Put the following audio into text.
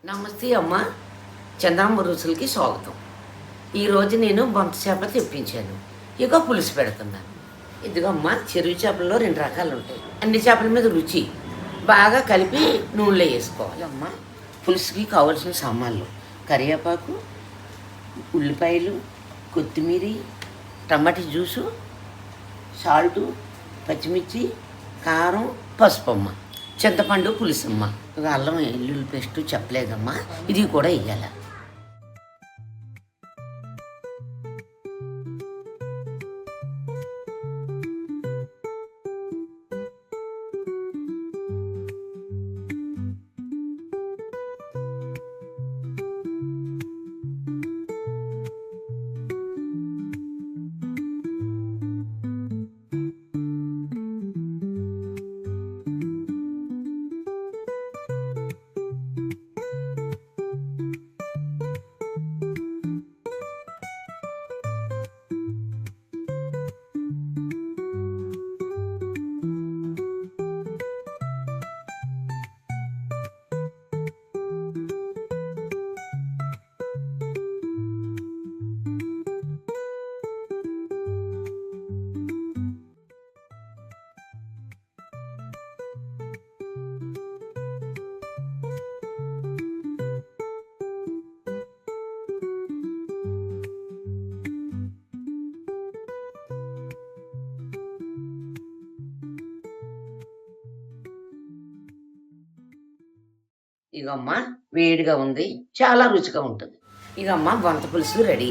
నమస్తే అమ్మ. చంద్రమ్మ రుచులకి స్వాగతం. ఈరోజు నేను బొంత చేప తెప్పించాను. ఇక పులుసు పెడుతున్నాను. ఇదిగో అమ్మ, చెరువు చేపల్లో 2 రకాలు ఉంటాయి. అన్ని చేపల మీద రుచి బాగా కలిపి నూనెలో వేసుకోవాలి అమ్మ. పులుసుకి కావాల్సిన సామాన్లు: కరివేపాకు, ఉల్లిపాయలు, కొత్తిమీర, టమాటా జ్యూసు, సాల్టు, పచ్చిమిర్చి, కారం, పసుపు అమ్మ. చింతపండు, పులుసమ్మ. ఇక అల్లం వెల్లుల్లి పేస్ట్ చెప్పలేదమ్మా, ఇది కూడా వేయాలి. ఇగమ్మ, వేడిగా ఉంది, చాలా రుచిగా ఉంటుంది. ఇగమ్మ, బొంత పులుసు రెడీ.